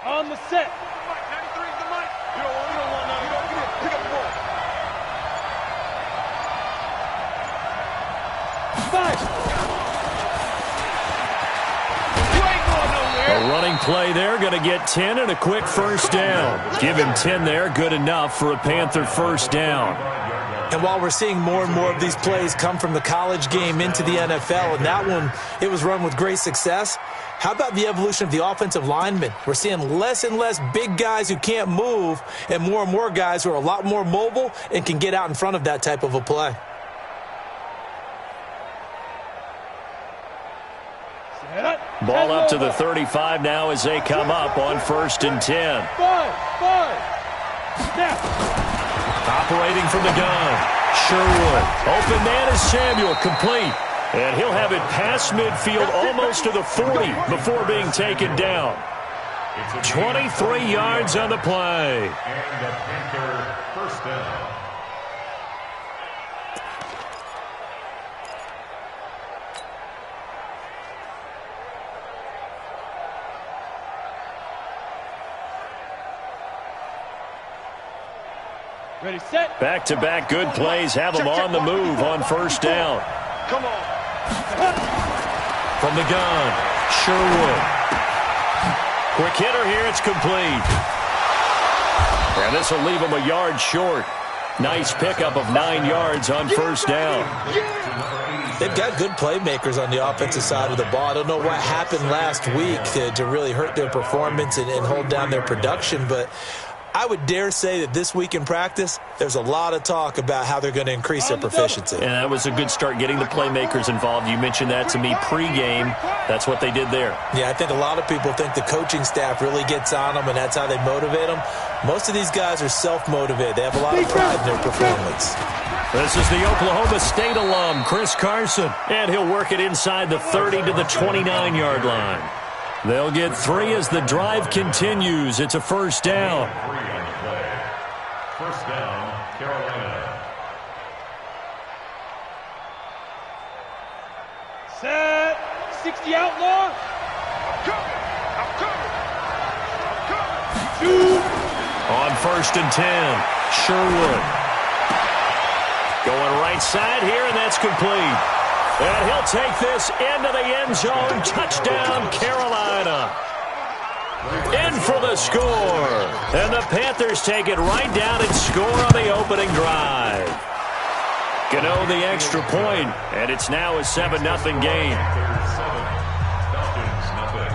On the set. A running play there, going to get 10 and a quick first down. Give him 10 there, good enough for a Panther first down. And while we're seeing more and more of these plays come from the college game into the NFL, and that one, it was run with great success, how about the evolution of the offensive linemen? We're seeing less and less big guys who can't move and more guys who are a lot more mobile and can get out in front of that type of a play. Ball up to the 35 now as they come up on 1st and 10. Snap. Operating from the gun. Sherwood. Open man is Samuel. Complete. And he'll have it past midfield almost to the 40 before being taken down. 23 yards on the play. And the Panther first down. Ready, set. Back-to-back good plays have them on the move on 1st down. Come on. From the gun, Sherwood. Quick hitter here, it's complete. And this will leave him a yard short. Nice pickup of 9 yards on 1st down. They've got good playmakers on the offensive side of the ball. I don't know what happened last week to really hurt their performance and hold down their production, but I would dare say that this week in practice, there's a lot of talk about how they're going to increase their proficiency. And that was a good start getting the playmakers involved. You mentioned that to me pregame. That's what they did there. Yeah, I think a lot of people think the coaching staff really gets on them, and that's how they motivate them. Most of these guys are self-motivated. They have a lot of pride in their performance. This is the Oklahoma State alum, Chris Carson. And he'll work it inside the 30 to the 29-yard line. They'll get 3 as the drive continues. It's a 1st down. 3 on the play. 1st down, Carolina. Set. 60 outlaw. I'm coming. On 1st and 10, Sherwood. Going right side here, and that's complete. And he'll take this into the end zone. Touchdown, Carolina. In for the score. And the Panthers take it right down and score on the opening drive. Gano the extra point, and it's now a 7-0 game. Panthers 7, Falcons nothing.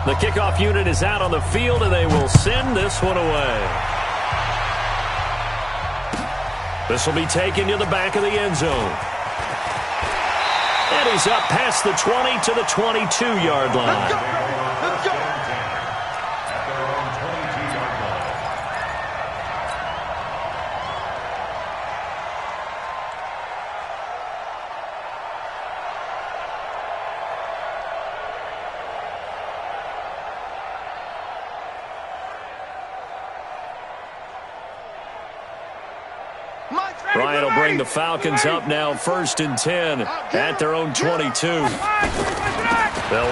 The kickoff unit is out on the field, and they will send this one away. This will be taken to the back of the end zone. And he's up past the 20 to the 22-yard line. Let's go. At their own 22-yard line. Bryant will bring the Falcons up now 1st and 10 at their own 22. They'll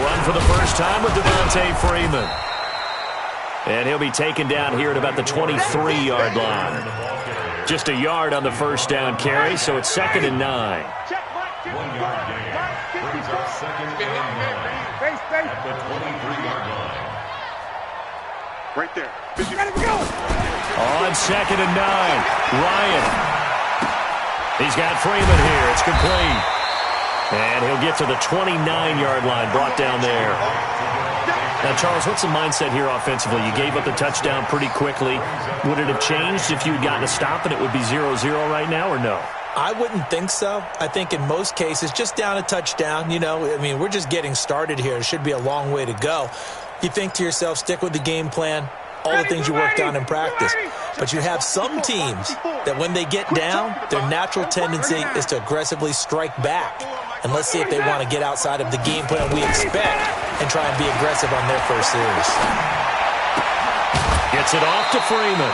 run for the first time with Devontae Freeman. And he'll be taken down here at about the 23-yard line. Just a yard on the 1st down carry, so it's 2nd and 9. 1 yard gain. Brings up 2nd and 9. At the 23-yard line. Right there. On 2nd and 9, Ryan. He's got Freeman here. It's complete. And he'll get to the 29-yard line, brought down there. Now, Charles, what's the mindset here offensively? You gave up the touchdown pretty quickly. Would it have changed if you had gotten a stop and it would be 0-0 right now, or no? I wouldn't think so. I think in most cases, just down a touchdown, we're just getting started here. It should be a long way to go. You think to yourself, stick with the game plan, all the things you worked on in practice. But you have some teams that when they get down, their natural tendency is to aggressively strike back. And let's see if they want to get outside of the game plan we expect and try and be aggressive on their first series. Gets it off to Freeman.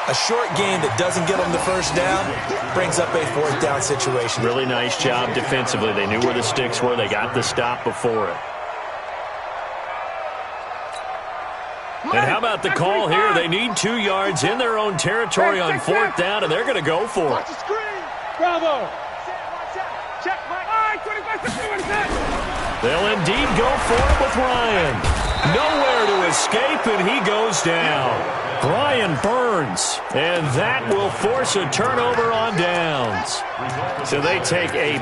A short gain that doesn't get them the first down brings up a 4th down situation. Really nice job defensively. They knew where the sticks were. They got the stop before it. And how about the call here? They need 2 yards in their own territory on 4th down, and they're going to go for it. Watch the screen. Bravo. Check, Mike. All right, 25. They'll indeed go for it with Ryan. Nowhere to escape, and he goes down. Brian Burns, and that will force a turnover on downs. So they take a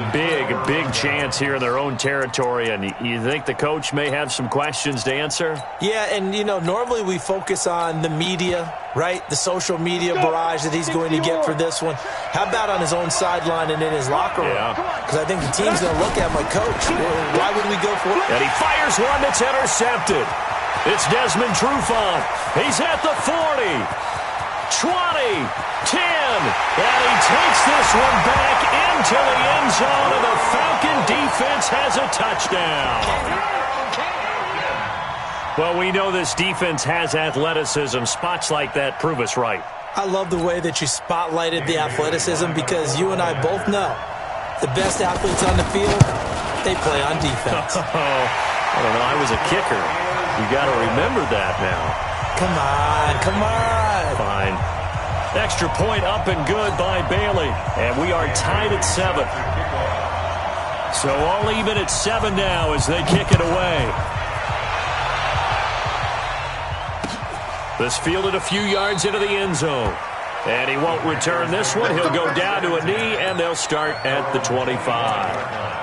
big chance here in their own territory, and you think the coach may have some questions to answer? Yeah, and, you know, normally we focus on the media, right? The social media barrage that he's going to get for this one. How about on his own sideline and in his locker room? Because I think the team's going to look at my coach. Why would we go for it? And he fires one that's intercepted. It's Desmond Trufant. He's at the 40, 20, 10, and he takes this one back into the end zone, and the Falcon defense has a touchdown. Well, we know this defense has athleticism. Spots like that prove us right. I love the way that you spotlighted the athleticism because you and I both know the best athletes on the field, they play on defense. I don't know. I was a kicker. You got to remember that now. Come on. Fine. Extra point up and good by Bailey. And we are tied at 7. So all even at 7 now as they kick it away. This fielded a few yards into the end zone. And he won't return this one. He'll go down to a knee, and they'll start at the 25.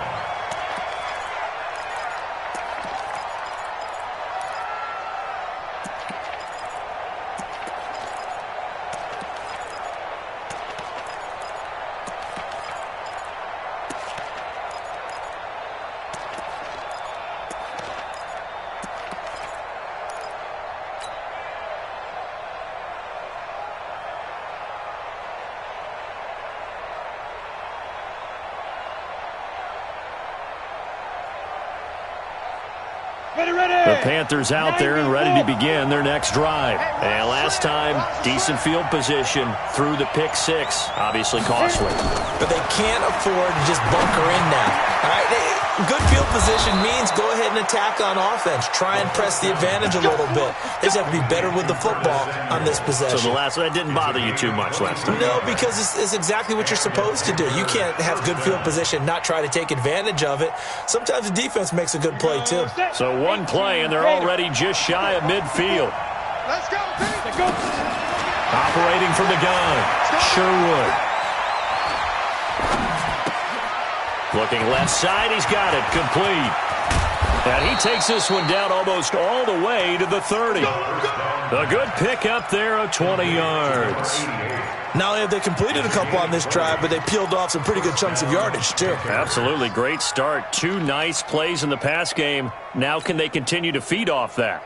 The Panthers out there and ready to begin their next drive. And last time, decent field position through the pick 6. Obviously costly. But they can't afford to just bunker in now. All right? Good field position means go ahead and attack on offense. Try and press the advantage a little bit. They just have to be better with the football on this possession. So that didn't bother you too much last time? No, because it's exactly what you're supposed to do. You can't have good field position, not try to take advantage of it. Sometimes the defense makes a good play, too. So one play, and they're already just shy of midfield. Let's go. Let's go. Operating from the gun, Sherwood. Looking left side, he's got it, complete. And he takes this one down almost all the way to the 30. A good pick up there of 20 yards. Not only have they completed a couple on this drive, but they peeled off some pretty good chunks of yardage, too. Absolutely, great start. 2 nice plays in the pass game. Now can they continue to feed off that?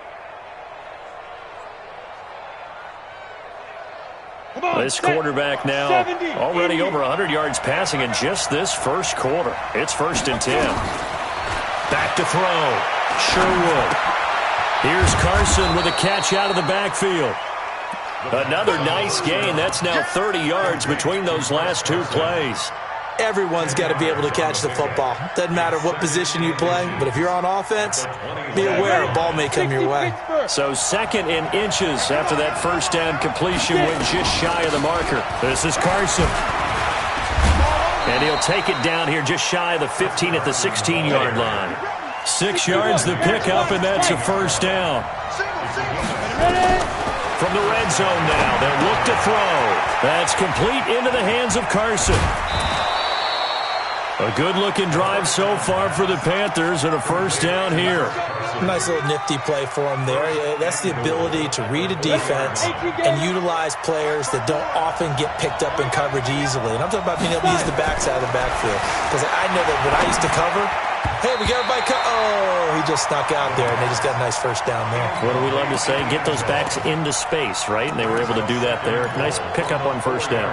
This quarterback now already over 100 yards passing in just this first quarter. It's 1st and 10. Back to throw. Sherwood. Here's Carson with a catch out of the backfield. Another nice gain. That's now 30 yards between those last 2 plays. Everyone's got to be able to catch the football. Doesn't matter what position you play, but if you're on offense, be aware a ball may come your way. So 2nd and inches after that first down completion went just shy of the marker. This is Carson. And he'll take it down here just shy of the 15 at the 16-yard line. 6 yards the pickup, and that's a first down. From the red zone now, they'll look to throw. That's complete into the hands of Carson. A good-looking drive so far for the Panthers and a first down here. Nice little nifty play for them there. That's the ability to read a defense and utilize players that don't often get picked up in coverage easily. And I'm talking about being able to use the backside of the backfield. Because I know that when I used to cover, hey, we got everybody oh, he just snuck out there, and they just got a nice first down there. What do we love to say? Get those backs into space, right? And they were able to do that there. Nice pickup on first down.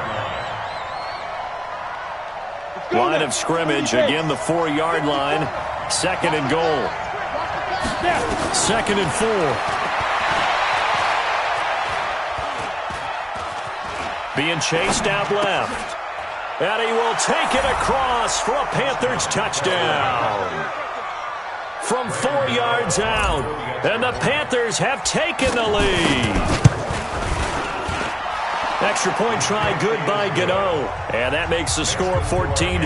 Line of scrimmage, again the 4-yard line. 2nd and goal. 2nd and 4. Being chased out left. And he will take it across for a Panthers touchdown. from 4 yards out. And the Panthers have taken the lead. Extra point try good by Gano. And that makes the score 14-7. 14,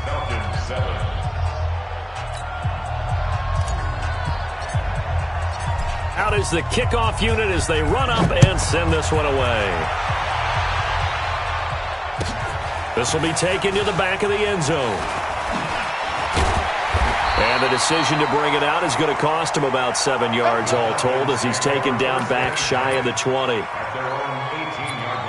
Falcons 7. Out is the kickoff unit as they run up and send this one away. This will be taken to the back of the end zone. And the decision to bring it out is going to cost him about 7 yards all told as he's taken down back shy of the 20. At their own 18-yard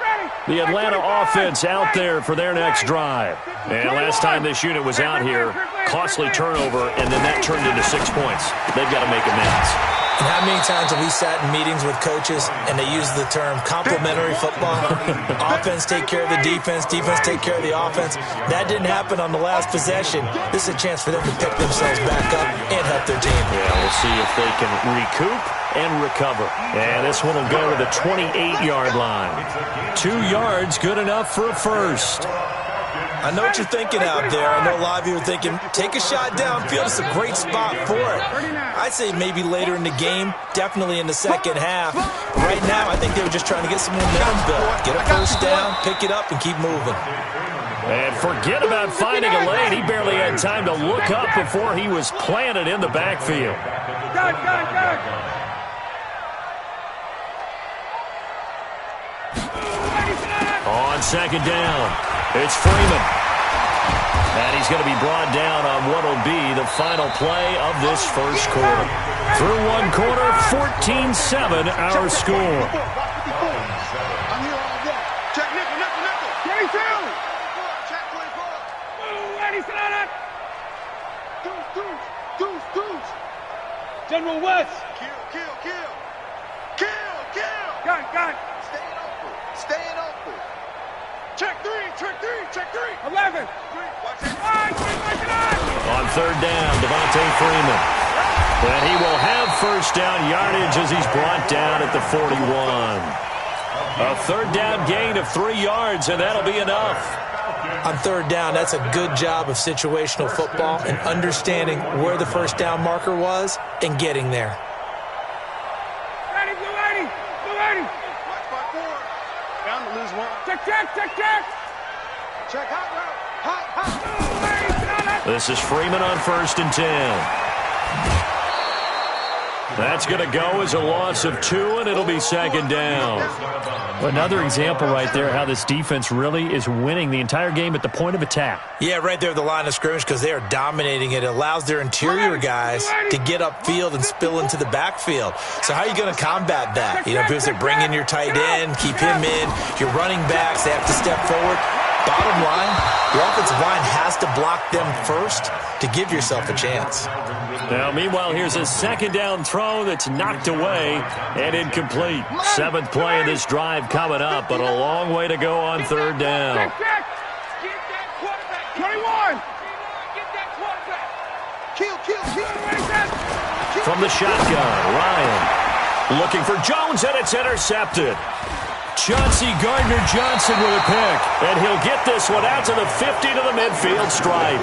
line. The Atlanta offense out there for their next drive. And last time this unit was out here, costly turnover, and then that turned into 6 points. They've got to make amends. And how many times have we sat in meetings with coaches and they use the term complementary football? Offense take care of the defense, defense take care of the offense. That didn't happen on the last possession. This is a chance for them to pick themselves back up and help their team. Yeah, we'll see if they can recoup and recover. And this one will go to the 28-yard line. 2 yards, good enough for a first. I know what you're thinking out there. I know a lot of you are thinking, take a shot downfield. It's a great spot for it. I'd say maybe later in the game, definitely in the second half. Right now, I think they were just trying to get some momentum built. Get a first down, pick it up, and keep moving. And forget about finding a lane. He barely had time to look up before he was planted in the backfield. On second down, it's Freeman. And he's going to be brought down on what will be the final play of this first quarter. Through one quarter, 14-7 our score. I'm here all day. Check nickel, nickel, nickel. 22. Check 24. Ready, Sonata. Deuce. General West. Kill. Gun. Staying open. Check three. 11. Watch it. On third down, Devontae Freeman. And he will have first down yardage as he's brought down at the 41. A third down gain of 3 yards, and that'll be enough. On third down, that's a good job of situational football and understanding where the first down marker was and getting there. Ready, blue 80. Watch by 4. Down to lose 1. Check. Check hot route. Hot. This is Freeman on 1st and 10. That's going to go as a loss of 2, and it'll be second down. Another example right there how this defense really is winning the entire game at the point of attack. Yeah, right there at the line of scrimmage because they are dominating it. It allows their interior guys to get upfield and spill into the backfield. So how are you going to combat that? You know, if you bring in your tight end, keep him in, your running backs, they have to step forward. Bottom line, your offensive line has to block them first to give yourself a chance. Now, meanwhile, here's a second down throw that's knocked away and incomplete. 7th play of this drive coming up, but a long way to go on third down. Get that quarterback. 21. Get that quarterback. Kill. From the shotgun, Ryan looking for Jones, and it's intercepted. Chauncey Gardner-Johnson with a pick, and he'll get this one out to the 50 to the midfield stripe.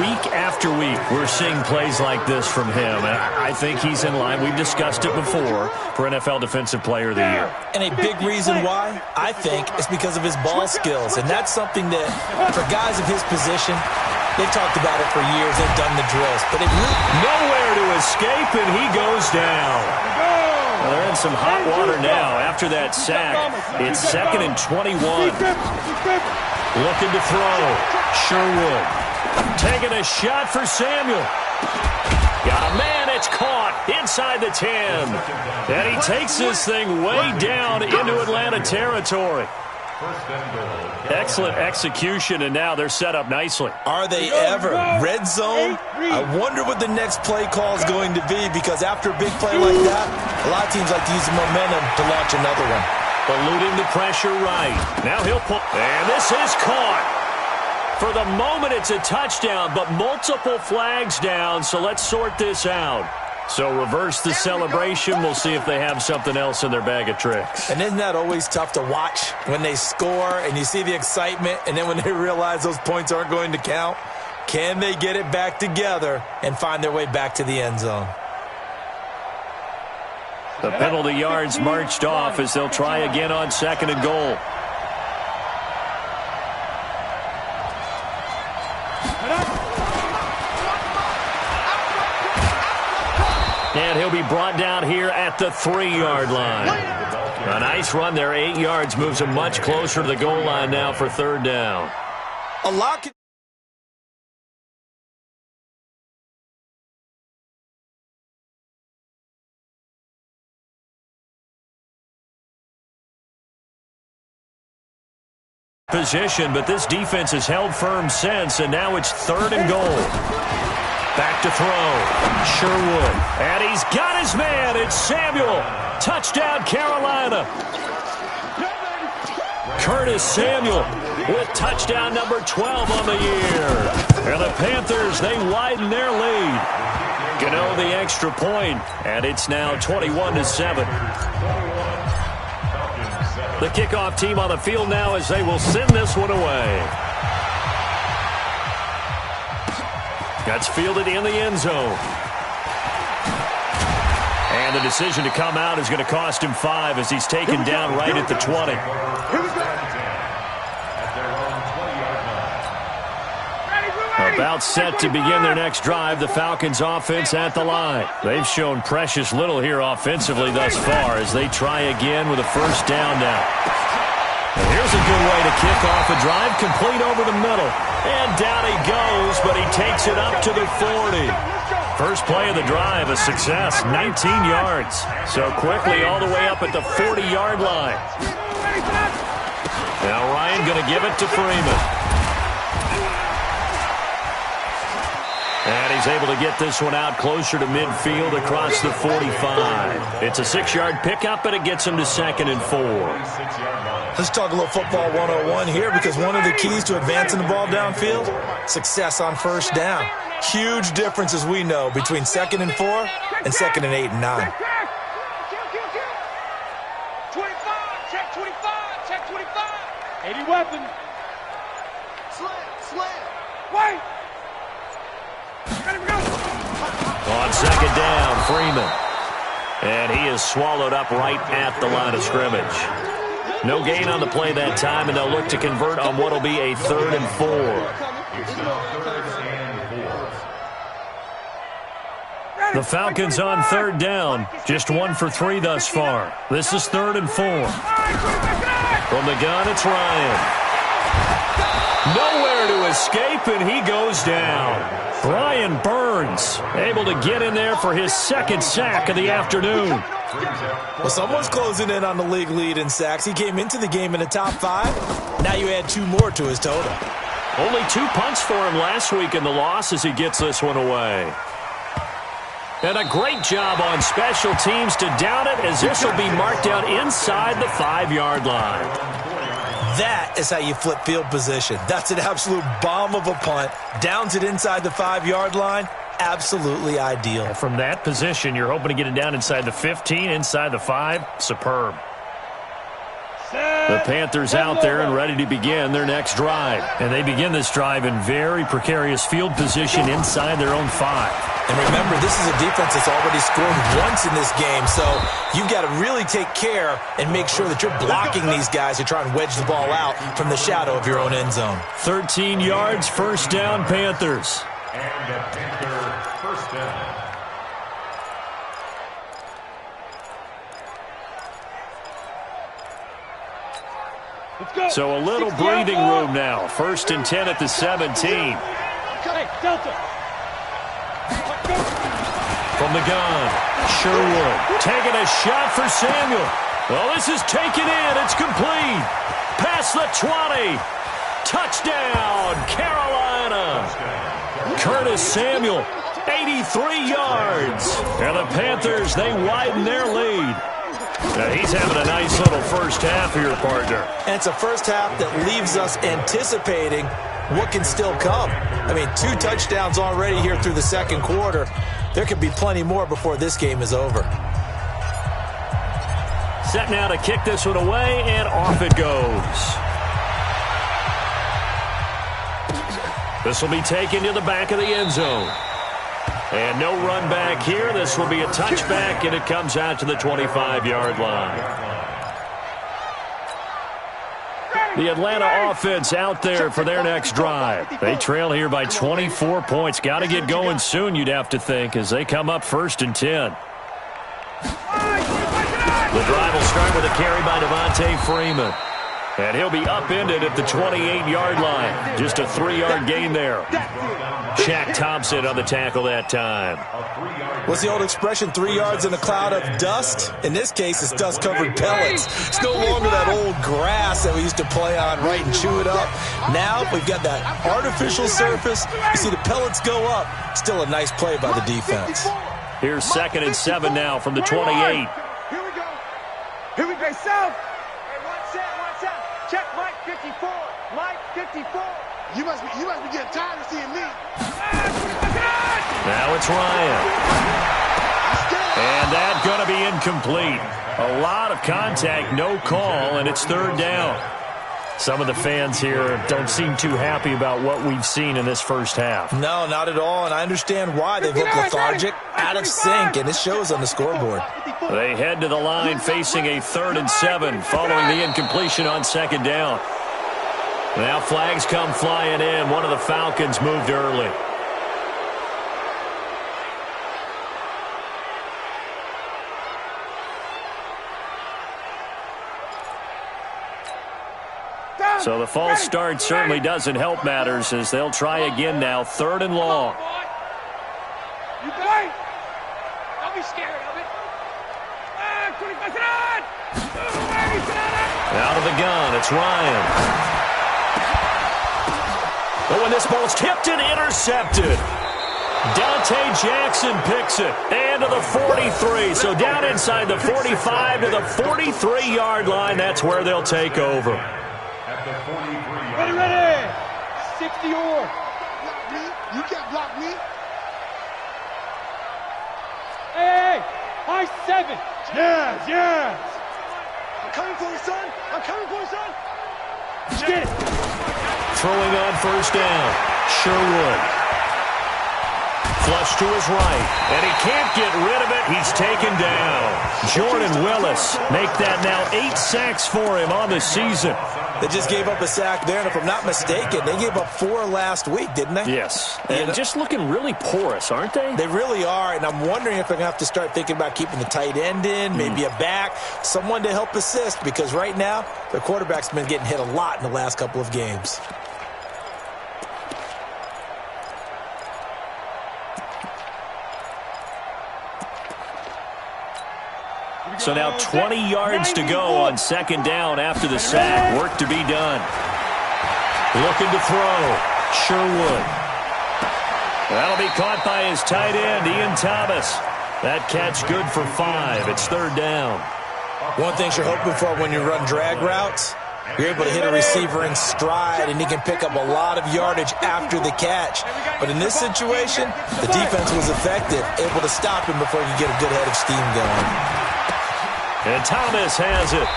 Week after week, we're seeing plays like this from him, and I think he's in line. We've discussed it before for NFL Defensive Player of the Year. And a big reason why, I think, is because of his ball skills, and that's something that, for guys of his position, they've talked about it for years. They've done the drills, but nowhere to escape, and he goes down. Well, they're in some hot water now after that sack. It's 2nd and 21. Looking to throw. Sherwood. Taking a shot for Samuel. Got a man. It's caught inside the 10. And he takes this thing way down into Atlanta territory. Excellent execution, and now they're set up nicely. Are they ever? Red zone? I wonder what the next play call is going to be, because after a big play like that, a lot of teams like to use the momentum to launch another one. Eluding the pressure right. Now he'll pull. And this is caught. For the moment, it's a touchdown, but multiple flags down, so let's sort this out. So reverse the celebration. We'll see if they have something else in their bag of tricks. And isn't that always tough to watch when they score and you see the excitement, and then when they realize those points aren't going to count? Can they get it back together and find their way back to the end zone? The penalty yards marched off as they'll try again on 2nd and goal. And he'll be brought down here at the 3-yard line. A nice run there, 8 yards, moves him much closer to the goal line now for 3rd down. A lot. Position, but this defense has held firm since, and now it's 3rd and goal. Back to throw. Sherwood. And he's got his man. It's Samuel. Touchdown, Carolina. Curtis Samuel with touchdown number 12 on the year. And the Panthers, they widen their lead. Gano the extra point, and it's now 21-7. The kickoff team on the field now as they will send this one away. That's fielded in the end zone. And the decision to come out is going to cost him 5 as he's taken down right at the 20. About set to begin their next drive, the Falcons offense at the line. They've shown precious little here offensively thus far as they try again with a 1st down now. And here's a good way to kick off a drive, complete over the middle. And down he goes, but he takes it up to the 40. First play of the drive, a success, 19 yards. So quickly all the way up at the 40-yard line. Now Ryan going to give it to Freeman. And he's able to get this one out closer to midfield across the 45. It's a 6-yard pickup, and it gets him to 2nd and 4. Let's talk a little football 101 here, because one of the keys to advancing the ball downfield, success on 1st down. Huge difference, as we know, between 2nd and 4 and 2nd and 8 and 9. 25, check 25, check 25. 80 weapon. Slam. Wait. On 2nd down, Freeman. And he is swallowed up right at the line of scrimmage. No gain on the play that time, and they'll look to convert on what will be a 3rd and 4. The Falcons on 3rd down. Just 1 for 3 thus far. This is 3rd and 4. From the gun, it's Ryan. Nowhere to escape, and he goes down. Brian Burns able to get in there for his 2nd sack of the afternoon. Well, someone's closing in on the league lead in sacks. He came into the game in the top 5. Now you add 2 more to his total. Only 2 punts for him last week in the loss as he gets this one away. And a great job on special teams to down it, as this will be marked out inside the 5-yard line. That is how you flip field position. That's an absolute bomb of a punt. Downs it inside the 5-yard line. Absolutely ideal. And from that position, you're hoping to get it down inside the 15, inside the 5. Superb. The Panthers out there and ready to begin their next drive. And they begin this drive in very precarious field position inside their own 5. And remember, this is a defense that's already scored once in this game, so you've got to really take care and make sure that you're blocking these guys who try and wedge the ball out from the shadow of your own end zone. 13 yards, 1st down, Panthers. And the Panther 1st down. So a little breathing room now. 1st and 10 at the 17. Hey, Delta. From the gun, Sherwood taking a shot for Samuel. Well, this is taken in. It's complete. Past the 20. Touchdown, Carolina. Curtis Samuel, 83 yards. And the Panthers, they widen their lead. Now he's having a nice little first half here, partner. And it's a first half that leaves us anticipating what can still come. I mean, 2 touchdowns already here through the 2nd quarter. There could be plenty more before this game is over. Set now to kick this one away, and off it goes. This will be taken to the back of the end zone. And no run back here. This will be a touchback, and it comes out to the 25-yard line. The Atlanta offense out there for their next drive. They trail here by 24 points. Got to get going soon, you'd have to think, as they come up 1st and 10. The drive will start with a carry by Devontae Freeman. And he'll be upended at the 28-yard line. Just a 3-yard gain there. Shaq Thompson on the tackle that time. What's the old expression, 3 yards in a cloud of dust? In this case, it's dust-covered pellets. It's no longer that old grass that we used to play on, right, and chew it up. Now we've got that artificial surface. You see the pellets go up. Still a nice play by the defense. Here's 2nd and 7 now from the 28. Here we go. Here we go. South. Watch out. Check Mike 54. Mike 54. You must be getting tired of seeing me. Now it's Ryan. And that's going to be incomplete. A lot of contact, no call, and it's 3rd down. Some of the fans here don't seem too happy about what we've seen in this first half. No, not at all, and I understand why. They've looked lethargic, out of sync, and it shows on the scoreboard. They head to the line facing a 3rd and 7 following the incompletion on 2nd down. Now flags come flying in. One of the Falcons moved early. So the false start certainly doesn't help matters as they'll try again now. 3rd and long. You play. Don't be scared of it. Out of the gun, it's Ryan. But when this ball's tipped and intercepted, Dante Jackson picks it. And to the 43. So down inside the 45 to the 43-yard line. That's where they'll take over. Ready. 60 or. You can't block me. Hey. High 7. Yes. I'm coming for you, son. Get it. Throwing on 1st down. Sherwood. Flush to his right. And he can't get rid of it. He's taken down. Jordan Willis make that now 8 sacks for him on the season. They just gave up a sack there, and if I'm not mistaken, they gave up 4 last week, didn't they? Yes. And just looking really porous, aren't they? They really are, and I'm wondering if they're going to have to start thinking about keeping the tight end in, maybe a back, someone to help assist, because right now, their quarterback's been getting hit a lot in the last couple of games. So now 20 yards to go on 2nd down after the sack. Work to be done. Looking to throw. Sherwood. That'll be caught by his tight end, Ian Thomas. That catch good for 5. It's 3rd down. One thing you're hoping for when you run drag routes, you're able to hit a receiver in stride, and he can pick up a lot of yardage after the catch. But in this situation, the defense was effective, able to stop him before he could get a good head of steam going. And Thomas has it.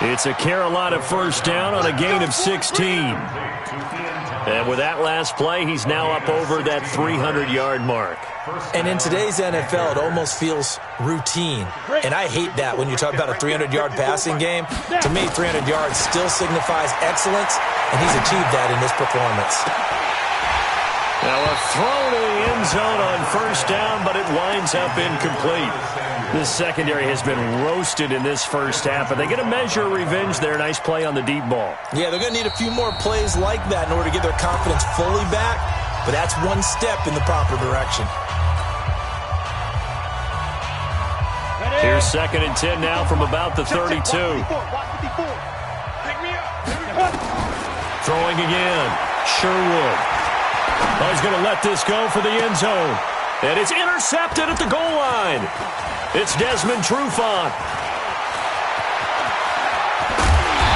It's a Carolina 1st down on a gain of 16. And with that last play, he's now up over that 300-yard mark. And in today's NFL, it almost feels routine. And I hate that when you talk about a 300-yard passing game. To me, 300 yards still signifies excellence, and he's achieved that in this performance. Now a throw to the end zone on 1st down, but it winds up incomplete. This secondary has been roasted in this first half. Are they going to measure revenge there? Nice play on the deep ball. Yeah, they're going to need a few more plays like that in order to get their confidence fully back. But that's one step in the proper direction. Here's 2nd and 10 now from about the 32. Throwing again. Sherwood. Oh, he's going to let this go for the end zone. And it's intercepted at the goal line. It's Desmond Trufant.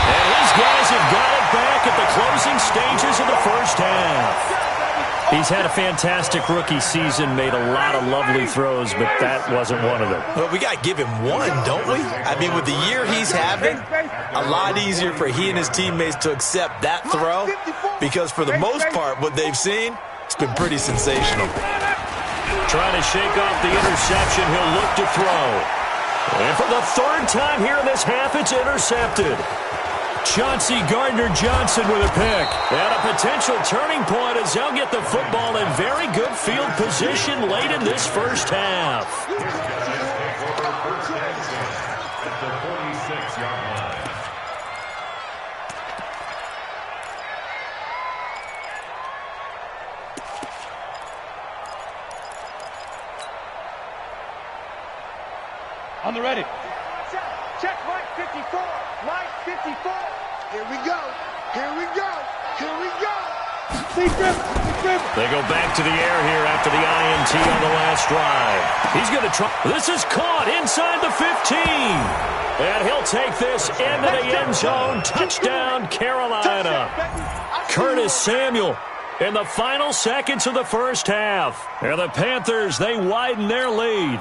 And his guys have got it back at the closing stages of the first half. He's had a fantastic rookie season, made a lot of lovely throws, but that wasn't one of them. Well, we got to give him one, don't we? I mean, with the year he's having, a lot easier for he and his teammates to accept that throw because for the most part, what they've seen, it's been pretty sensational. Trying to shake off the interception. He'll look to throw. And for the third time here in this half, it's intercepted. Chauncey Gardner-Johnson with a pick. And a potential turning point as they'll get the football in very good field position late in this first half. On the ready. Check Mike 54. Mike 54. Here we go. Here we go. Here we go. They go back to the air here after the INT on the last drive. He's going to try. This is caught inside the 15. And he'll take this into the end zone. Touchdown, Carolina. Curtis Samuel in the final seconds of the first half. And the Panthers, they widen their lead.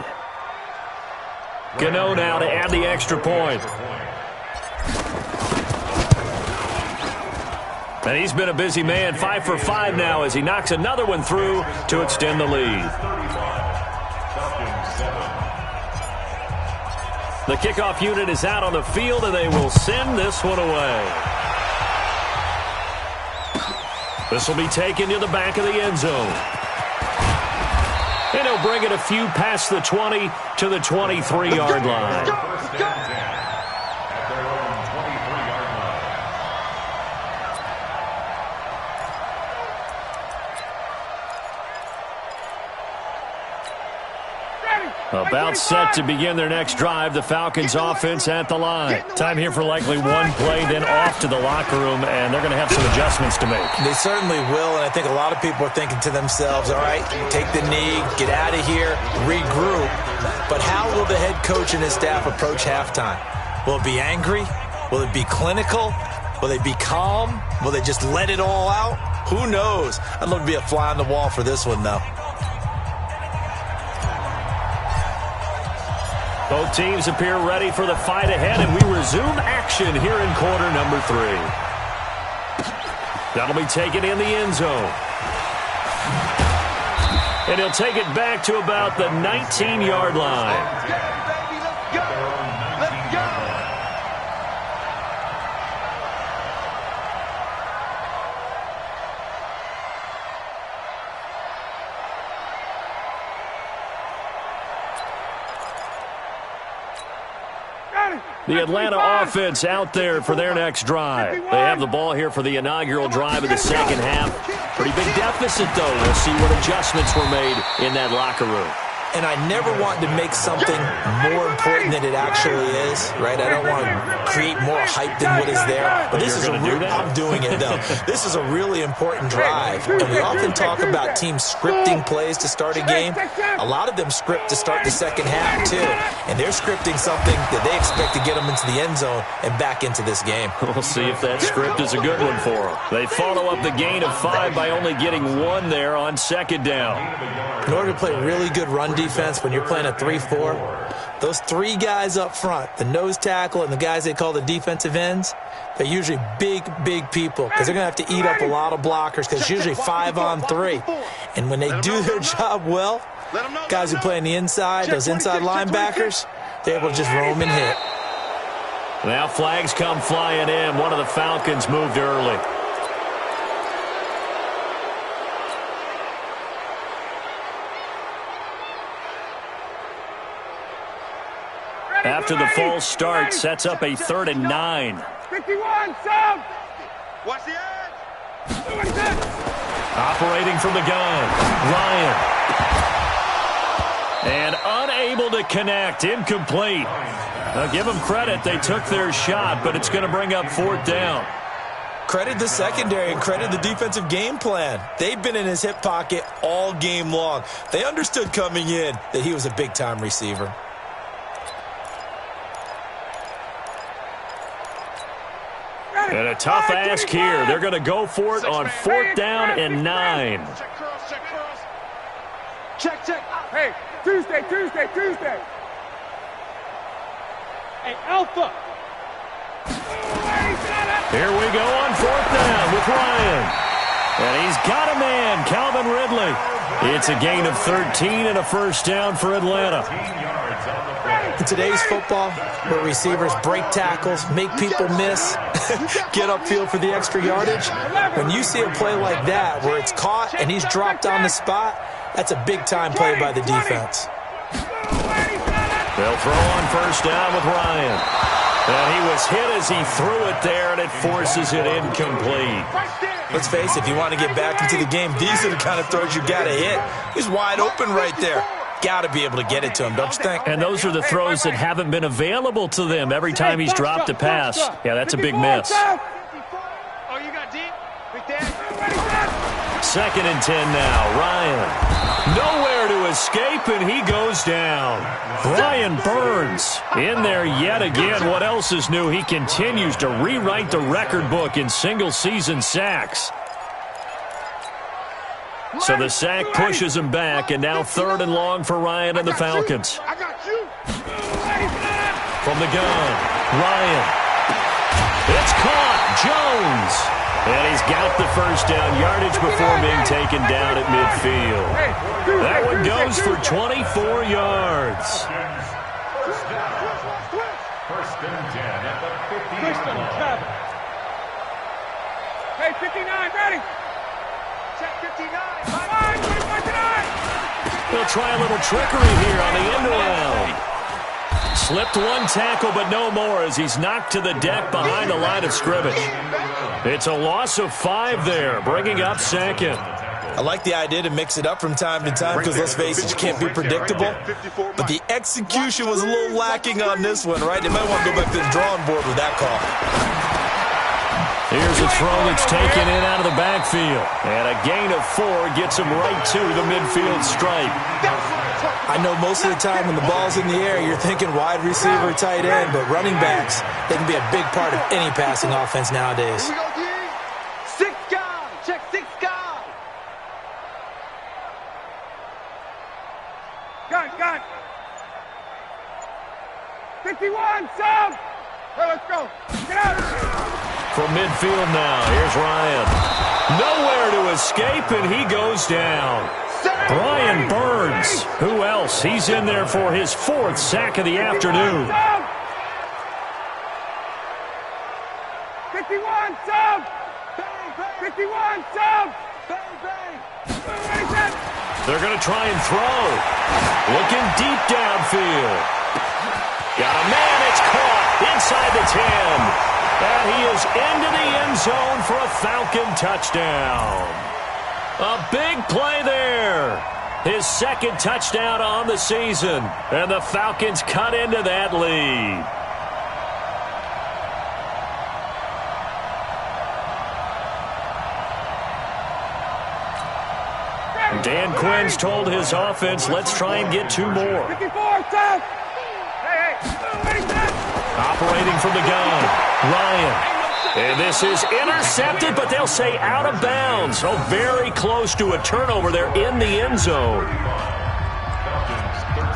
Gano now to add the extra point. And he's been a busy man, 5 for 5 now as he knocks another one through to extend the lead. The kickoff unit is out on the field, and they will send this one away. This will be taken to the back of the end zone. And he'll bring it a few past the 20 to the 23-yard line. About set to begin their next drive, the Falcons offense at the line. Time here for likely one play, then off to the locker room, and they're going to have some adjustments to make. They certainly will, and I think a lot of people are thinking to themselves, all right, take the knee, get out of here, regroup. But how will the head coach and his staff approach halftime? Will it be angry? Will it be clinical? Will they be calm? Will they just let it all out? Who knows? I'd love to be a fly on the wall for this one, though. Both teams appear ready for the fight ahead, and we resume action here in quarter number 3. That'll be taken in the end zone. And he'll take it back to about the 19-yard line. The Atlanta offense out there for their next drive. They have the ball here for the inaugural drive of the second half. Pretty big deficit, though. We'll see what adjustments were made in that locker room. And I never want to make something more important than it actually is, right? I don't want to create more hype than what is there. But this is I'm doing it, though. This is a really important drive. And we often talk about teams scripting plays to start a game. A lot of them script to start the second half, too. And they're scripting something that they expect to get them into the end zone and back into this game. We'll see if that script is a good one for them. They follow up the gain of 5 by only getting 1 there on second down. In order to play really good run defense when you're playing a 3-4, those 3 guys up front, the nose tackle and the guys they call the defensive ends, they're usually big people because they're going to have to eat up a lot of blockers because it's usually 5-on-3. And when they do their job well, guys who play on the inside, those inside linebackers, they're able to just roam and hit. Now flags come flying in. One of the Falcons moved early. After the false start, sets up a 3rd and 9. 51, sound! Watch the edge! Operating from the gun, Ryan. And unable to connect, incomplete. Now give them credit, they took their shot, but it's going to bring up 4th down. Credit the secondary and credit the defensive game plan. They've been in his hip pocket all game long. They understood coming in that he was a big-time receiver. And a tough ask here. They're going to go for it on 4th down and 9. Check curls, check curls. Check, check. Hey, Tuesday. Hey, Alpha. Here we go on 4th down with Ryan. And he's got a man, Calvin Ridley. It's a gain of 13 and a first down for Atlanta. In today's football, where receivers break tackles, make people miss, get upfield for the extra yardage, when you see a play like that where it's caught and he's dropped on the spot, that's a big-time play by the defense. They'll throw on 1st down with Ryan. And he was hit as he threw it there, and it forces it incomplete. Let's face it, if you want to get back into the game, these are the kind of throws you got to hit. He's wide open right there. Got to be able to get it to him, don't you think? And those are the throws that haven't been available to them every time he's dropped a pass. Yeah, that's a big miss. Oh, you got deep? Big Dan. 2nd and 10 now. Ryan. Nowhere to escape, and he goes down. Brian Burns in there yet again. What else is new? He continues to rewrite the record book in single-season sacks. So the sack pushes him back, and now 3rd and long for Ryan and the Falcons. I got you. From the gun, Ryan. It's caught. Jones. And he's got the first down yardage before being taken down at midfield. That one goes for 24 yards. 1st and 10 at the 50. Hey, 59, ready. Check 59. They'll try a little trickery here on the end around. Slipped one tackle, but no more as he's knocked to the deck behind the line of scrimmage. It's a loss of 5 there, bringing up 2nd. I like the idea to mix it up from time to time because, let's face it, you can't be predictable. But the execution was a little lacking on this one, right? They might want to go back to the drawing board with that call. Here's a throw that's taken in out of the backfield. And a gain of 4 gets him right to the midfield stripe. I know most of the time when the ball's in the air, you're thinking wide receiver, tight end, but running backs, they can be a big part of any passing offense nowadays. Here we go, D. 6 guard. Check 6 guard. Gun. 51, sub. Hey, let's go. Get out. From midfield now, here's Ryan. Nowhere to escape, and he goes down. Brian Burns. Who else? He's in there for his 4th sack of the afternoon. 51, sub. 51, sub. They're going to try and throw. Looking deep downfield. Got a man. It's caught inside the 10. And he is into the end zone for a Falcon touchdown. A big play there. His 2nd touchdown on the season. And the Falcons cut into that lead. Dan Quinn's told his offense, let's try and get 2 more. 54, sub. Hey. Operating from the gun, Ryan. And this is intercepted, but they'll say out of bounds. So very close to a turnover there in the end zone. Falcons 13.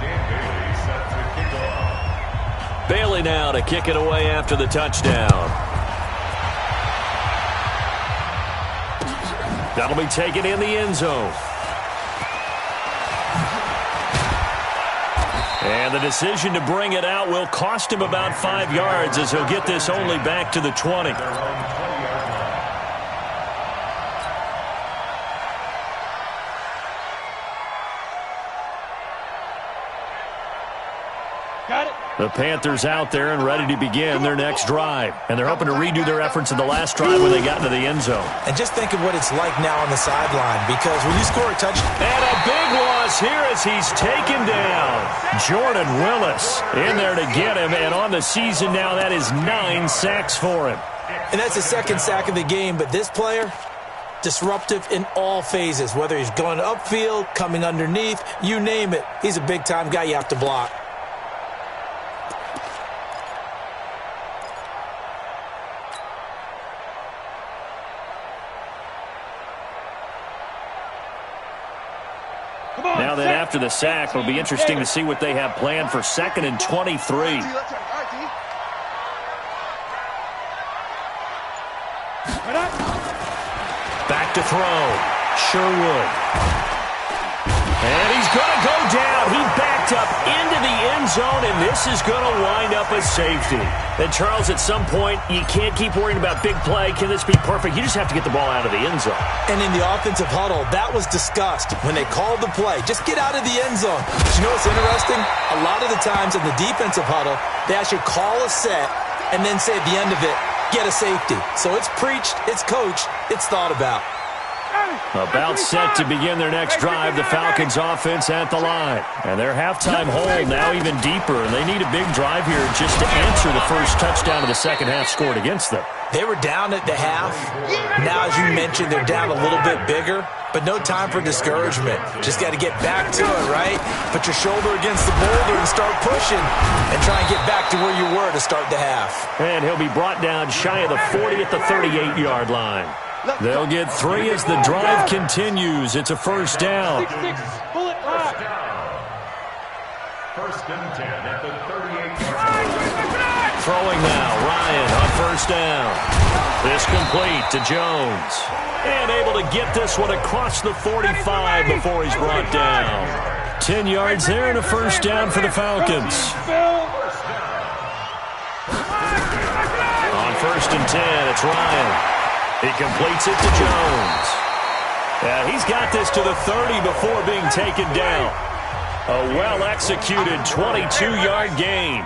Dan Bailey set to kick off. Bailey now to kick it away after the touchdown. That'll be taken in the end zone. And the decision to bring it out will cost him about 5 yards as he'll get this only back to the 20. Got it. The Panthers out there and ready to begin their next drive. And they're hoping to redo their efforts in the last drive when they got into the end zone. And just think of what it's like now on the sideline, because when you score a touchdown. And a big loss here as he's taken down. Jordan Willis in there to get him. And on the season now, that is 9 sacks for him. And that's his 2nd sack of the game. But this player, disruptive in all phases, whether he's going upfield, coming underneath, you name it. He's a big-time guy you have to block. Now then, after the sack, it'll be interesting to see what they have planned for 2nd and 23. Back to throw. Sherwood. And he's going to go down. He backed up into the end zone, and this is going to wind up a safety. And, Charles, at some point, you can't keep worrying about big play. Can this be perfect? You just have to get the ball out of the end zone. And in the offensive huddle, that was discussed when they called the play. Just get out of the end zone. But you know what's interesting? A lot of the times in the defensive huddle, they actually call a set and then say at the end of it, get a safety. So it's preached, it's coached, it's thought about. About set to begin their next drive, the Falcons offense at the line. And their halftime hole now even deeper, and they need a big drive here just to answer the first touchdown of the second half scored against them. They were down at the half. Now, as you mentioned, they're down a little bit bigger, but no time for discouragement. Just got to get back to it, right? Put your shoulder against the boulder and start pushing and try and get back to where you were to start the half. And he'll be brought down shy of the 40 at the 38-yard line. They'll get 3 as the drive continues. It's a first down. First and 10 at the 38-yard line. Throwing now, Ryan on first down. This complete to Jones. And able to get this one across the 45 before he's brought down. 10 yards there and a first down for the Falcons. On first and 10, it's Ryan. He completes it to Jones. He's got this to the 30 before being taken down. A well-executed 22-yard gain.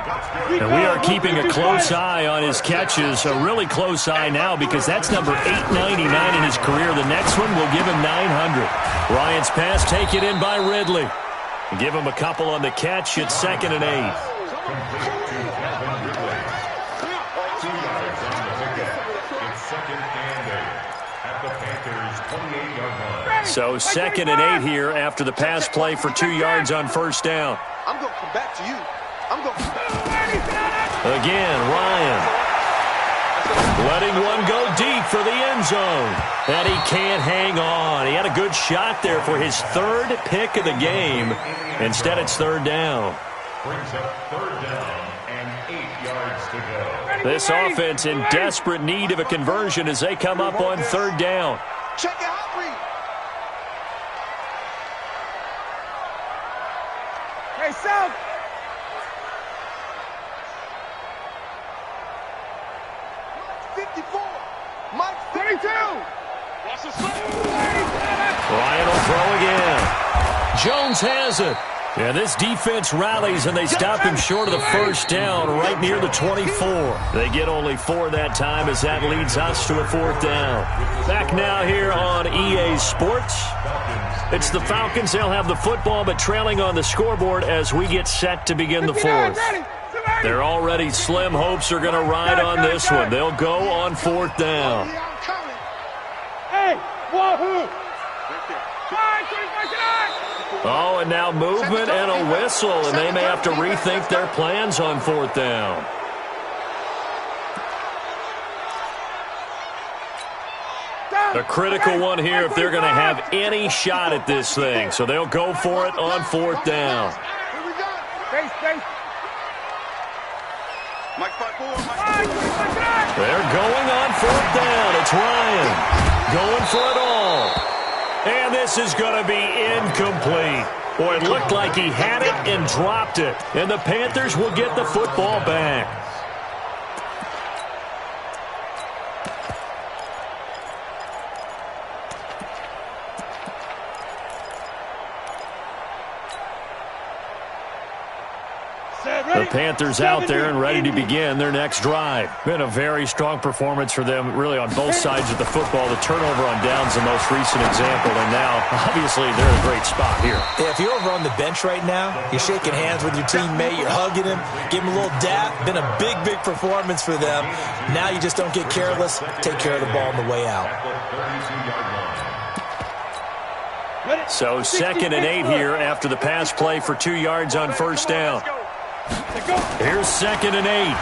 And we are keeping a close eye on his catches, a really close eye now because that's number 899 in his career. The next one will give him 900. Ryan's pass taken in by Ridley. Give him a couple on the catch. It's 2nd and 8. So 2nd and 8 here after the pass play for 2 yards on first down. I'm going to come back to you. Again, Ryan. Letting one go deep for the end zone. And he can't hang on. He had a good shot there for his 3rd pick of the game. Instead, it's 3rd down. Brings up 3rd down and 8 yards to go. This offense in desperate need of a conversion as they come up on 3rd down. Check it out, Reed. Hey, South. Mike 32. Ryan will throw again. Jones has it. Yeah, this defense rallies, and they stop him short of the first down right near the 24. They get only 4 that time as that leads us to a 4th down. Back now here on EA Sports. It's the Falcons. They'll have the football, but trailing on the scoreboard as we get set to begin the 4th. Their already slim hopes are going to ride on this one. They'll go on 4th down. Hey, wahoo! Oh, and now movement and a whistle, and they may have to rethink their plans on 4th down. A critical one here if they're going to have any shot at this thing. So they'll go for it on 4th down. Here we go. Base. Mike 5-4. They're going on 4th down. It's Ryan going for it all. And this is going to be incomplete. Boy, it looked like he had it and dropped it. And the Panthers will get the football back. The Panthers out there and ready to begin their next drive. Been a very strong performance for them, really, on both sides of the football. The turnover on downs, the most recent example, and now, obviously, they're in a great spot here. Yeah, if you're over on the bench right now, you're shaking hands with your teammate, you're hugging him, give him a little dap. Been a big, big performance for them. Now you just don't get careless. Take care of the ball on the way out. So 2nd and 8 here after the pass play for 2 yards on first down. Here's 2nd and 8.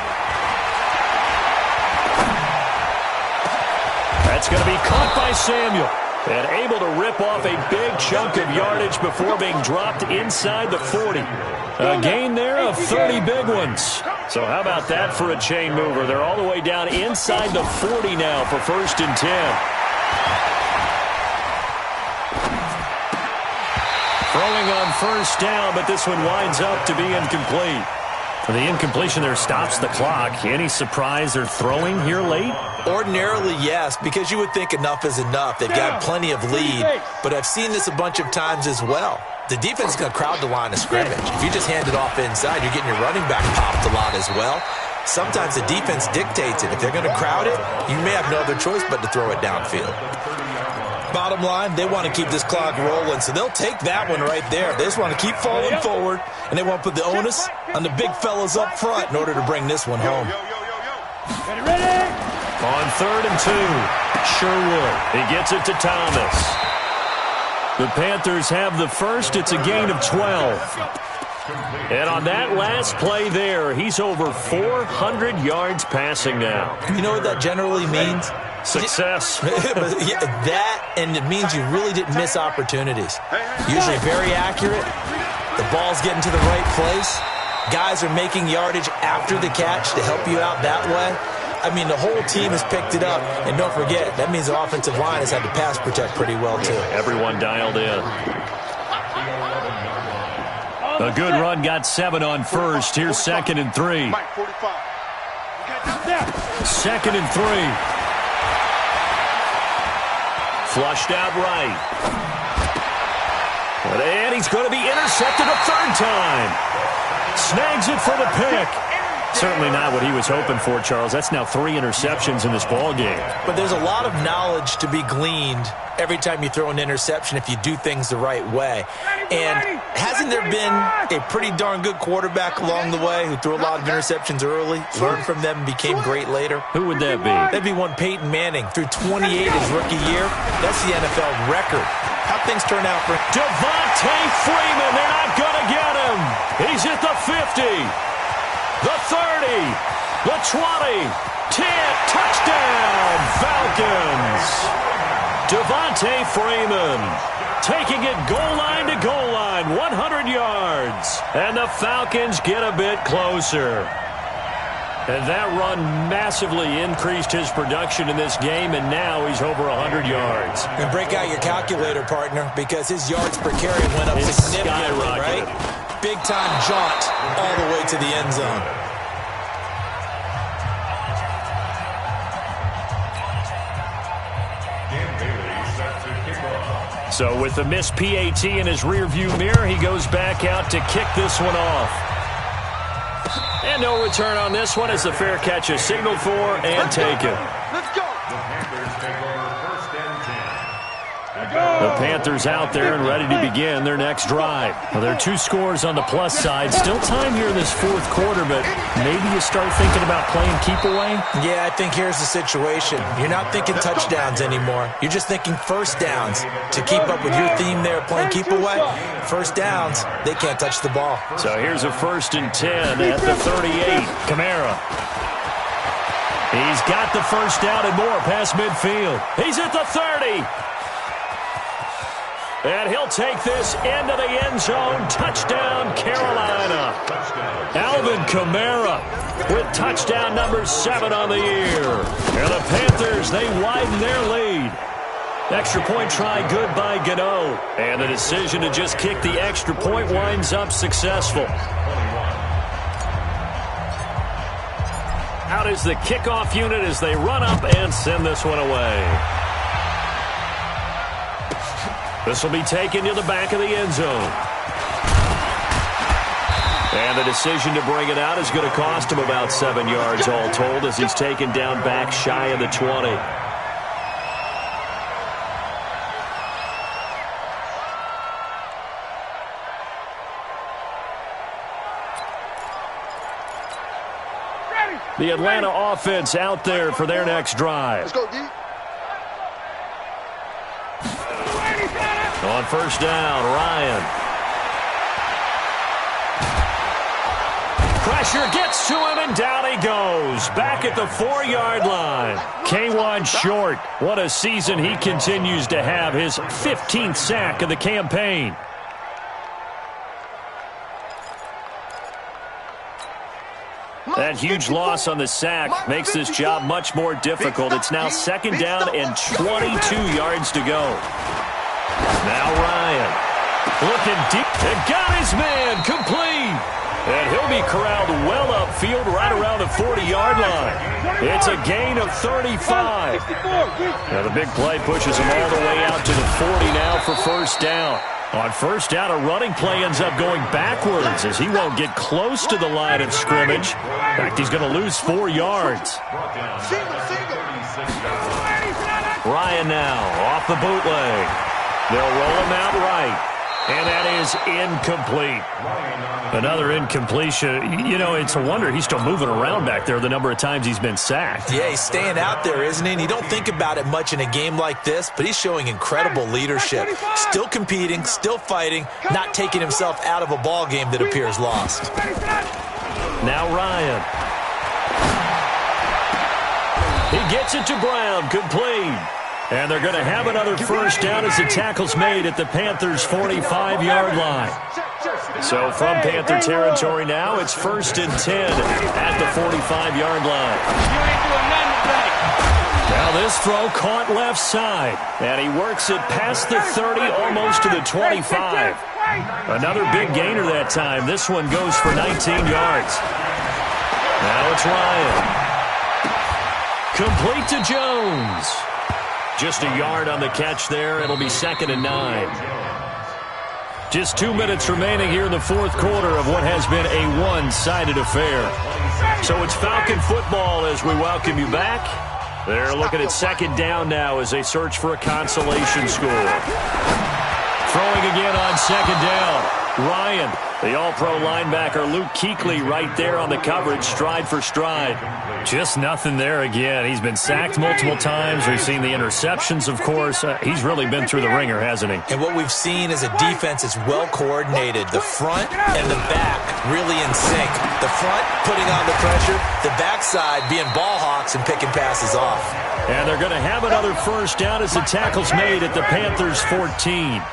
That's going to be caught by Samuel. And able to rip off a big chunk of yardage before being dropped inside the 40. A gain there of 30 big ones. So how about that for a chain mover? They're all the way down inside the 40 now for 1st and 10. Throwing on 1st down, but this one winds up to be incomplete. The incompletion there stops the clock. Any surprise they're throwing here late? Ordinarily, yes, because you would think enough is enough. They've got plenty of lead, but I've seen this a bunch of times as well. The defense is going to crowd the line of scrimmage. If you just hand it off inside, you're getting your running back popped a lot as well. Sometimes the defense dictates it. If they're going to crowd it, you may have no other choice but to throw it downfield. Bottom line, they want to keep this clock rolling, so they'll take that one right there. They just want to keep falling forward, and they want to put the onus on the big fellas up front in order to bring this one home. Ready? On 3rd and 2, Sherwood. He gets it to Thomas. The Panthers have the first. It's a gain of 12. And on that last play there, he's over 400 yards passing now. You know what that generally means? Success. Yeah, that, and it means you really didn't miss opportunities. Usually very accurate. The ball's getting to the right place. Guys are making yardage after the catch to help you out that way. I mean, the whole team has picked it up. And don't forget, that means the offensive line has had to pass protect pretty well, too. Everyone dialed in. A good run got 7 on 1st. Here's 2nd and 3. 2nd and 3. Flushed out right. And he's going to be intercepted a 3rd time. Snags it for the pick. Certainly not what he was hoping for, Charles. That's now 3 interceptions in this ball game. But there's a lot of knowledge to be gleaned every time you throw an interception if you do things the right way. And hasn't there been a pretty darn good quarterback along the way who threw a lot of interceptions early, learned from them, and became great later? Who would that be? That'd be one Peyton Manning. Threw 28 his rookie year. That's the NFL record. How'd things turn out for Devontae Freeman? They're not going to get him. He's at the 50. The 30, the 20, 10, touchdown, Falcons. Devontae Freeman taking it goal line to goal line, 100 yards. And the Falcons get a bit closer. And that run massively increased his production in this game, and now he's over 100 yards. And break out your calculator, partner, because his yards per carry went up significantly, right? Big-time jaunt all the way to the end zone. So with the missed PAT in his rearview mirror, he goes back out to kick this one off. And no return on this one as the fair catch is signaled for and taken. Let's go. The Panthers out there and ready to begin their next drive. Well, there are 2 scores on the plus side. Still time here in this 4th quarter, but maybe you start thinking about playing keep away? Yeah, I think here's the situation. You're not thinking touchdowns anymore. You're just thinking 1st downs. To keep up with your theme there, playing keep away, 1st downs, they can't touch the ball. So here's a 1st and 10 at the 38. Kamara. He's got the 1st down and more past midfield. He's at the 30. And he'll take this into the end zone. Touchdown, Carolina. Alvin Kamara with touchdown number 7 on the year. And the Panthers, they widen their lead. Extra point try good by Gano. And the decision to just kick the extra point winds up successful. Out is the kickoff unit as they run up and send this one away. This will be taken to the back of the end zone. And the decision to bring it out is going to cost him about 7 yards all told as he's taken down back shy of the 20. The Atlanta offense out there for their next drive. Let's go, D. On 1st down, Ryan. Pressure gets to him, and down he goes. goes back at the 4-yard line. K1 short. What a season he continues to have. His 15th sack of the campaign. That huge loss on the sack makes this job much more difficult. It's now 2nd down and 22 yards to go. Now Ryan looking deep and got his man complete. And he'll be corralled well upfield right around the 40-yard line. It's a gain of 35. Now the big play pushes him all the way out to the 40 now for 1st down. On 1st down, a running play ends up going backwards as he won't get close to the line of scrimmage. In fact, he's going to lose 4 yards. Ryan now off the bootleg. They'll roll him out right. And that is incomplete. Another incompletion. You know, it's a wonder he's still moving around back there the number of times he's been sacked. Yeah, he's staying out there, isn't he? And you don't think about it much in a game like this, but he's showing incredible leadership. Still competing, still fighting, not taking himself out of a ball game that appears lost. Now Ryan. He gets it to Brown, complete. And they're going to have another 1st down as the tackle's made at the Panthers' 45-yard line. So from Panther territory now, it's 1st and 10 at the 45-yard line. Now this throw caught left side. And he works it past the 30, almost to the 25. Another big gainer that time. This one goes for 19 yards. Now it's Ryan. Complete to Jones. Just a yard on the catch there. It'll be 2nd and 9. Just 2 minutes remaining here in the 4th quarter of what has been a one-sided affair. So it's Falcon football as we welcome you back. They're looking at 2nd down now as they search for a consolation score. Throwing again on 2nd down. Ryan, the all-pro linebacker, Luke Kuechly right there on the coverage, stride for stride. Just nothing there again. He's been sacked multiple times. We've seen the interceptions, of course. He's really been through the ringer, hasn't he? And what we've seen is a defense that's well-coordinated. The front and the back really in sync. The front putting on the pressure, the backside being ball hawks and picking passes off. And they're going to have another 1st down as the tackle's made at the Panthers' 14.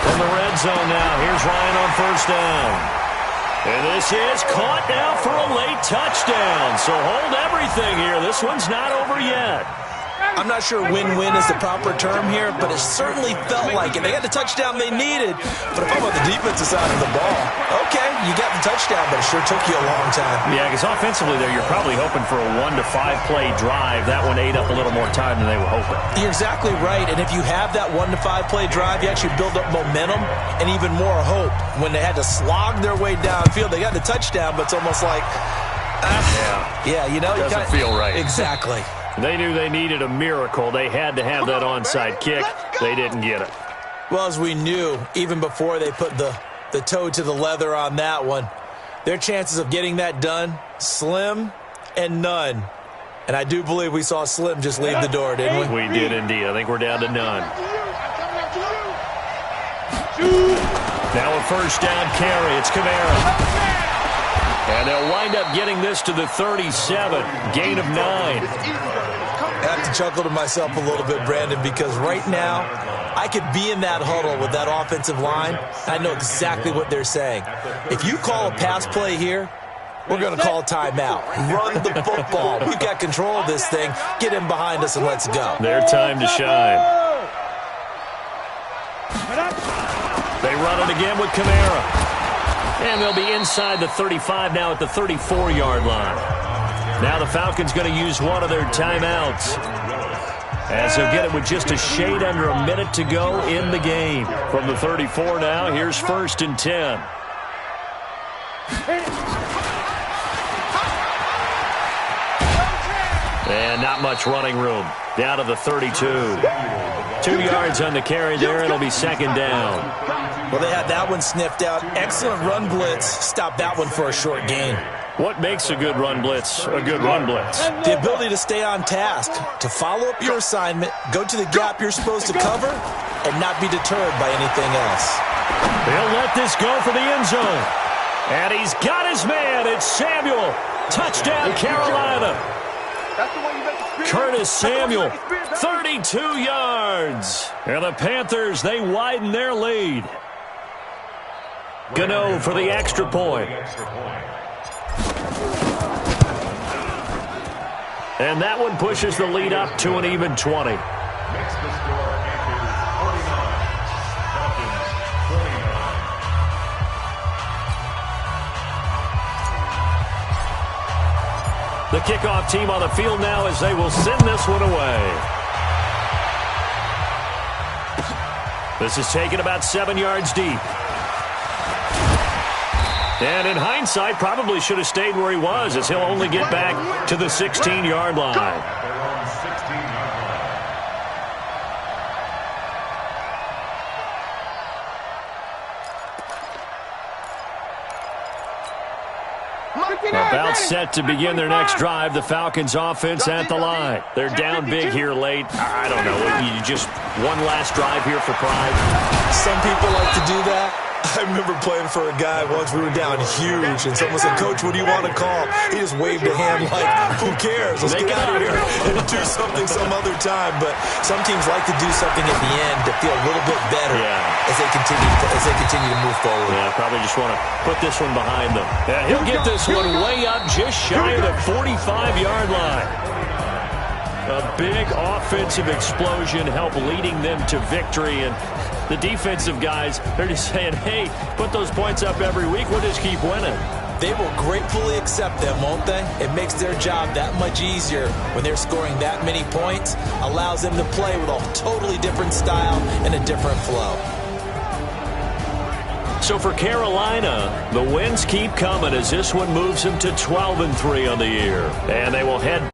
From the red zone now, here's Ryan on 1st down. And this is caught now for a late touchdown. So hold everything here. This one's not over yet. I'm not sure win-win is the proper term here, but it certainly felt like it. They got the touchdown they needed. But if I'm on the defensive side of the ball, okay, you got the touchdown, but it sure took you a long time. Yeah, because offensively there, you're probably hoping for a 1 to 5 play drive. That one ate up a little more time than they were hoping. You're exactly right. And if you have that 1 to 5 play drive, you actually build up momentum and even more hope. When they had to slog their way downfield, they got the touchdown, but it's almost like, yeah, you know, it doesn't feel right. Exactly. They knew they needed a miracle. They had to have that onside kick. They didn't get it. Well, as we knew, even before they put the toe to the leather on that one, their chances of getting that done, slim and none. And I do believe we saw Slim just leave the door, didn't we? We did indeed. I think we're down to none. Now a 1st down carry. It's Kamara. And they'll wind up getting this to the 37. Gain of 9. I have to chuckle to myself a little bit, Brandon, because right now I could be in that huddle with that offensive line. I know exactly what they're saying. If you call a pass play here, we're going to call timeout. Run the football. We've got control of this thing. Get in behind us and let's go. Their time to shine. They run it again with Kamara. And they'll be inside the 35 now at the 34-yard line. Now the Falcons going to use one of their timeouts, as they'll get it with just a shade under a minute to go in the game. From the 34 now, here's 1st and 10. And not much running room. Down to the 32. 2 yards on the carry there. It'll be 2nd down. Well, they had that one sniffed out. Excellent run blitz. Stop that one for a short gain. What makes a good run blitz a good run blitz? The ability to stay on task, to follow up your assignment, go to the gap you're supposed to cover, and not be deterred by anything else. They'll let this go for the end zone. And he's got his man. It's Samuel. Touchdown, Carolina. That's the way you make experience. Curtis Samuel, 32 yards. And the Panthers, they widen their lead. Gano for the extra point. And that one pushes the lead up to an even 20. Makes the score Panthers 49, Falcons 29. The kickoff team on the field now as they will send this one away. This is taken about 7 yards deep. And in hindsight, probably should have stayed where he was, as he'll only get back to the 16-yard line. Their own 16-yard line. About set to begin their next drive, the Falcons offense at the line. They're down big here late. I don't know. You just one last drive here for pride. Some people like to do that. I remember playing for a guy once. We were down huge, and someone said, "Coach, what do you want to call?" He just waved a hand like, "Who cares? Let's get out of here and do something some other time." But some teams like to do something at the end to feel a little bit better as they continue to move forward. Yeah, probably just want to put this one behind them. Yeah, he'll get this one way up just shy of the 45-yard line. A big offensive explosion helped leading them to victory, and the defensive guys, they're just saying, hey, put those points up every week. We'll just keep winning. They will gratefully accept them, won't they? It makes their job that much easier when they're scoring that many points. Allows them to play with a totally different style and a different flow. So for Carolina, the wins keep coming as this one moves them to 12-3 on the year. And they will head